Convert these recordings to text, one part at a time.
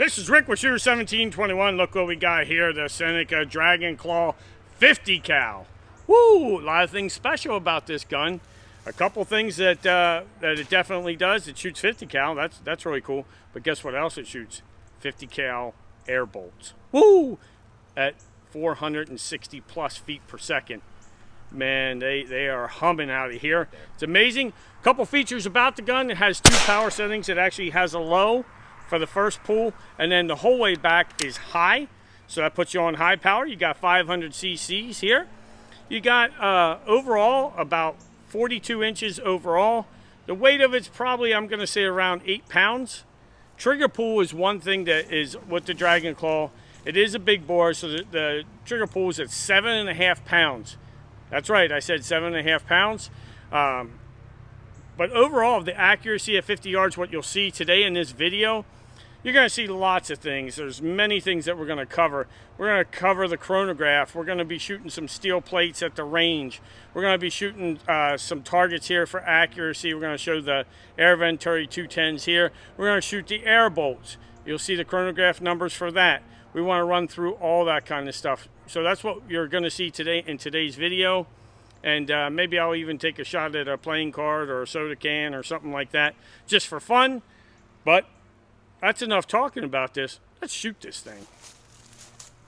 This is Rick with Shooter 1721. Look what we got here, the Seneca Dragon Claw 50 cal. Woo! A lot of things special about this gun. A couple things that it definitely does. It shoots 50 cal. That's really cool. But guess what else it shoots? 50 cal air bolts. Woo! At 460 plus feet per second. Man, they are humming out of here. It's amazing. A couple features about the gun. It has two power settings. It actually has a low for the first pull, and then the whole way back is high, so that puts you on high power. You got 500 cc's here. You got overall about 42 inches overall. The weight of it's probably, I'm going to say, around 8 pounds. Trigger pull is one thing that is with the Dragon Claw. It is a big bore, so the trigger pull is at 7.5 pounds. That's right, I said 7.5 pounds. But overall, the accuracy at 50 yards, what you'll see today in this video, you're going to see lots of things. There's many things that we're going to cover. We're going to cover the chronograph. We're going to be shooting some steel plates at the range. We're going to be shooting some targets here for accuracy. We're going to show the Air Venturi 210s here. We're going to shoot the air bolts. You'll see the chronograph numbers for that. We want to run through all that kind of stuff. So that's what you're going to see today in today's video. And maybe I'll even take a shot at a playing card or a soda can or something like that, just for fun. But that's enough talking about this. Let's shoot this thing.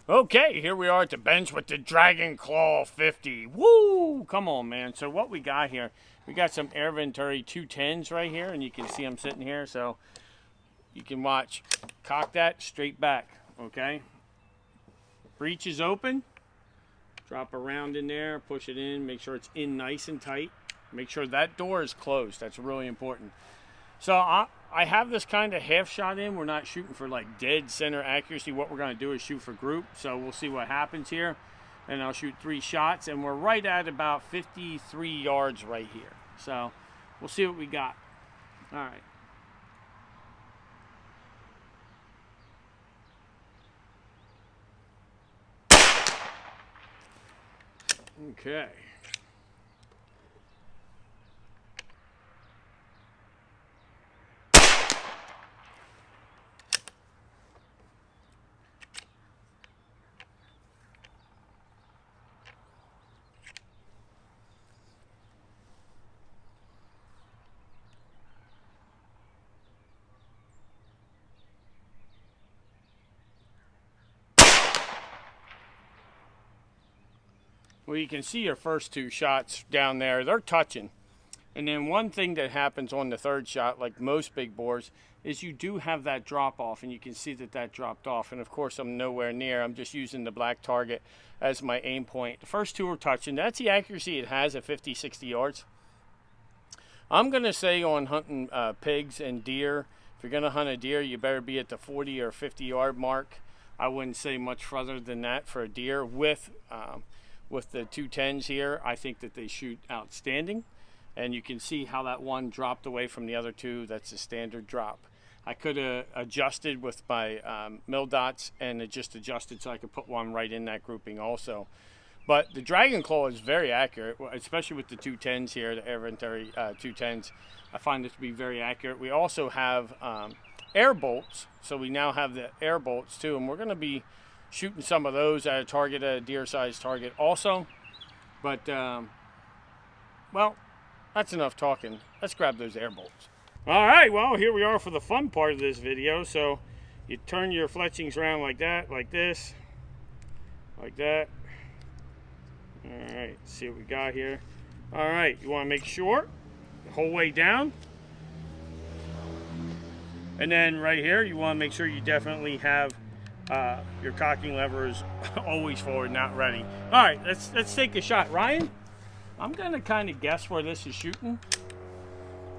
Okay, here we are at the bench with the Dragon Claw 50. Woo! Come on, man. So what we got here, we got some Air Venturi 210s right here, and you can see them sitting here. So you can watch. Cock that straight back, okay? Breech is open. Drop a round in there, push it in, make sure it's in nice and tight. Make sure that door is closed. That's really important. So I have this kind of half shot in. We're not shooting for like dead center accuracy. What we're going to do is shoot for group. So we'll see what happens here. And I'll shoot 3 shots. And we're right at about 53 yards right here. So we'll see what we got. All right. Okay. Well, you can see your first 2 shots down there, they're touching. And then one thing that happens on the third shot, like most big bores, is you do have that drop off, and you can see that that dropped off. And of course, I'm nowhere near. I'm just using the black target as my aim point. The first 2 are touching. That's the accuracy it has at 50, 60 yards. I'm going to say on hunting pigs and deer, if you're going to hunt a deer, you better be at the 40 or 50 yard mark. I wouldn't say much further than that for a deer with the 210s here. I think that they shoot outstanding, and you can see how that one dropped away from the other 2. That's a standard drop. I could have adjusted with my mil dots, and it just adjusted so I could put one right in that grouping also. But the Dragon Claw is very accurate, especially with the 210s here, the Air Venturi 210s. I find it to be very accurate. We also have air bolts, so we now have the air bolts too, and we're going to be shooting some of those at a target, at a deer-sized target also. But, well, that's enough talking. Let's grab those air bolts. All right, well, here we are for the fun part of this video. So you turn your fletchings around like that, like this, like that. All right, see what we got here. All right, you want to make sure the whole way down. And then right here, you want to make sure you definitely have your cocking lever is always forward, not ready. All right, let's take a shot. Ryan, I'm gonna kind of guess where this is shooting.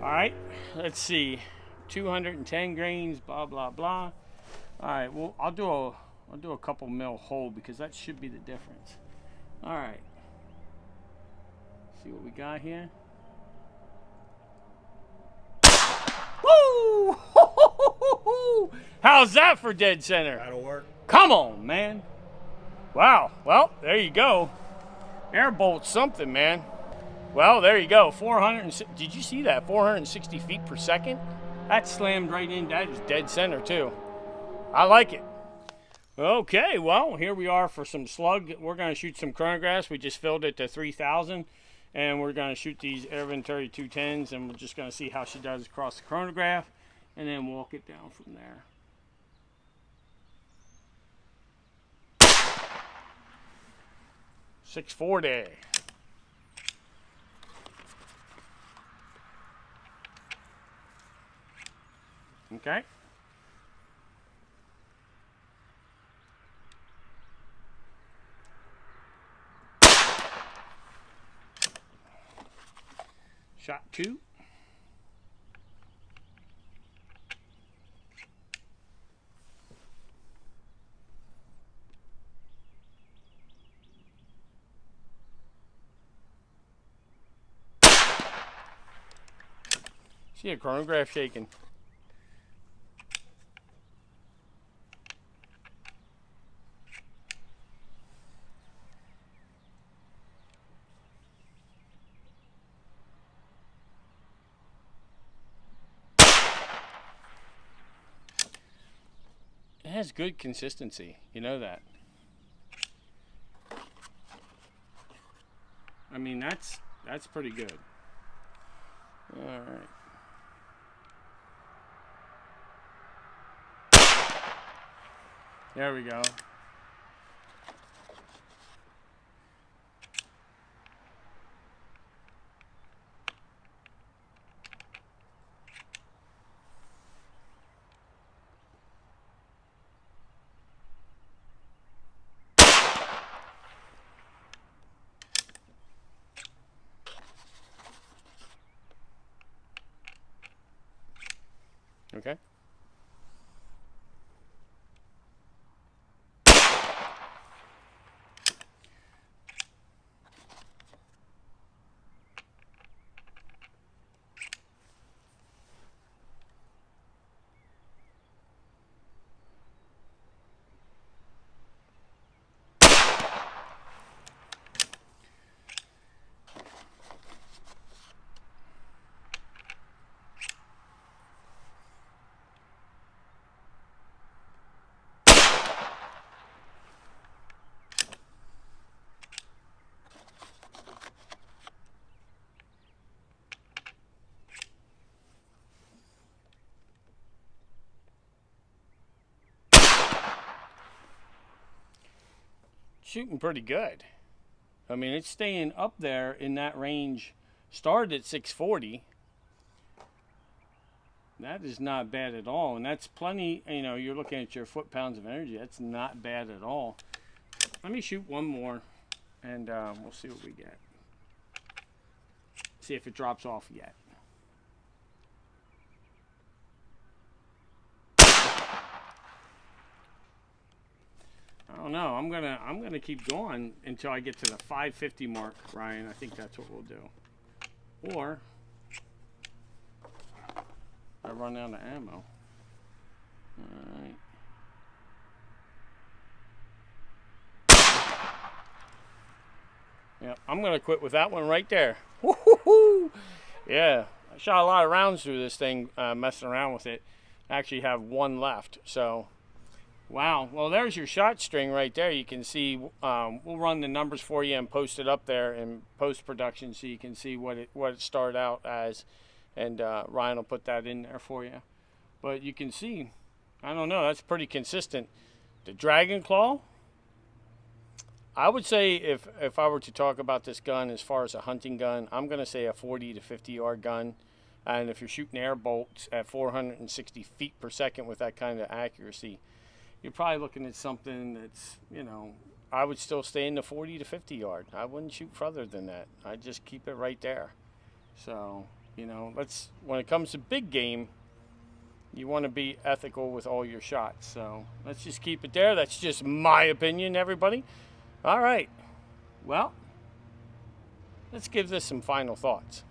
All right, let's see, 210 grains, blah blah blah. All right, well, I'll do a couple mil hole because that should be the difference. All right, see what we got here. Woo! How's that for dead center? That'll work. Come on, man. Wow. Well, there you go. Air bolt something, man. Well, there you go. 400. Did you see that? 460 feet per second. That slammed right in. That is dead center too. I like it. Okay, well, here we are for some slug. We're going to shoot some chronograph. We just filled it to 3,000, and we're going to shoot these Air Venturi 210s, and we're just going to see how she does across the chronograph, and then walk it down from there. .640. Okay. Shot 2. See a chronograph shaking. It has good consistency, you know that. I mean, that's pretty good. All right. There we go. Okay. Shooting pretty good. I mean, it's staying up there in that range. Started at 640. That is not bad at all, and that's plenty. You know, you're looking at your foot-pounds of energy. That's not bad at all. Let me shoot one more, and we'll see what we get. See if it drops off yet. I don't know. I'm gonna keep going until I get to the 550 mark, Ryan. I think that's what we'll do. Or I run out of ammo. All right. Yeah, I'm gonna quit with that one right there. Woo-hoo-hoo! Yeah, I shot a lot of rounds through this thing, messing around with it. I actually have one left, so. Wow, well there's your shot string right there. You can see, we'll run the numbers for you and post it up there in post-production so you can see what it started out as, and Ryan will put that in there for you. But you can see, I don't know, that's pretty consistent. The Dragon Claw, I would say if I were to talk about this gun as far as a hunting gun, I'm going to say a 40 to 50 yard gun. And if you're shooting air bolts at 460 feet per second with that kind of accuracy, you're probably looking at something that's, you know, I would still stay in the 40 to 50 yard. I wouldn't shoot further than that. I'd just keep it right there. So, you know, when it comes to big game, you want to be ethical with all your shots. So let's just keep it there. That's just my opinion, everybody. All right. Well, let's give this some final thoughts.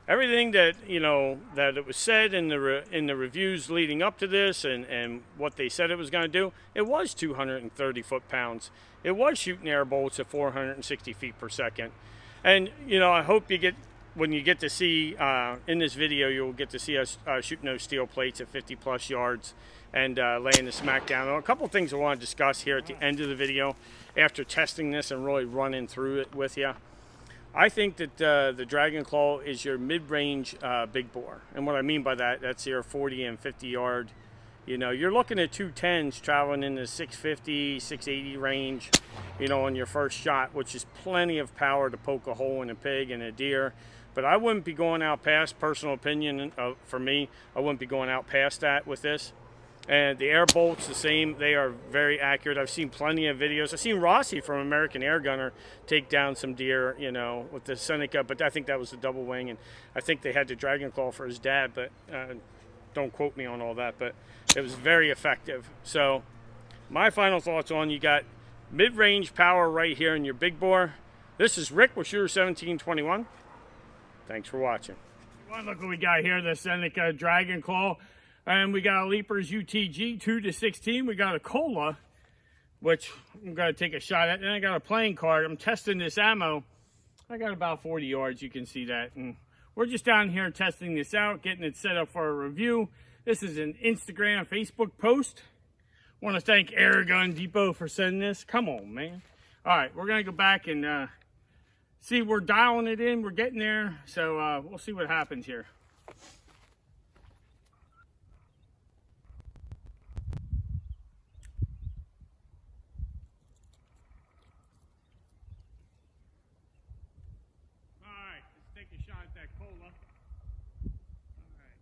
Everything that, you know, that it was said in the reviews leading up to this and what they said it was going to do, it was 230 foot-pounds. It was shooting air bolts at 460 feet per second. And, you know, I hope you get when you get to see, in this video, you'll get to see us shooting those steel plates at 50 plus yards and laying the smack down. A couple things I want to discuss here at the end of the video after testing this and really running through it with you. I think that the Dragon Claw is your mid-range big bore. And what I mean by that, that's your 40 and 50 yard. You know, you're looking at 210s traveling in the 650, 680 range, you know, on your first shot, which is plenty of power to poke a hole in a pig and a deer. But I wouldn't be going out past, personal opinion for me, I wouldn't be going out past that with this. And the air bolts, the same. They are very accurate. I've seen plenty of videos. I've seen Rossi from American Air Gunner take down some deer, you know, with the Seneca, but I think that was the double wing. And I think they had the Dragon Claw for his dad, but don't quote me on all that. But it was very effective. So my final thoughts on, you got mid-range power right here in your big bore. This is Rick with Shooter 1721. Thanks for watching. Look what we got here, the Seneca Dragon Claw. And we got a Leapers UTG 2-16. We got a Cola, which I'm going to take a shot at. And I got a playing card. I'm testing this ammo. I got about 40 yards. You can see that. And we're just down here testing this out, getting it set up for a review. This is an Instagram, Facebook post. I want to thank Air Gun Depot for sending this. Come on, man. All right, we're going to go back and see. We're dialing it in. We're getting there. So we'll see what happens here. Take a shot at that Cola. All right.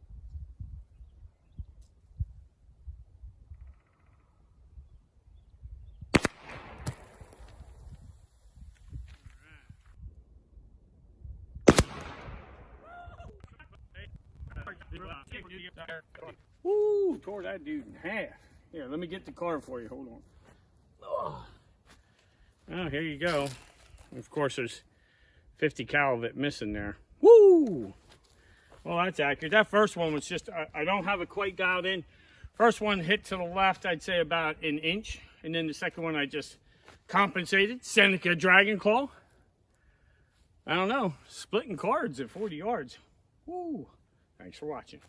Woo! Tore that dude in half. Here, let me get the card for you. Hold on. Oh, here you go. Of course, there's 50 cal of it missing there. Woo! Well, that's accurate. That first one was just, I don't have it quite dialed in. First one hit to the left, I'd say about an inch. And then the second one, I just compensated. Seneca Dragon Claw. I don't know. Splitting cards at 40 yards. Woo! Thanks for watching.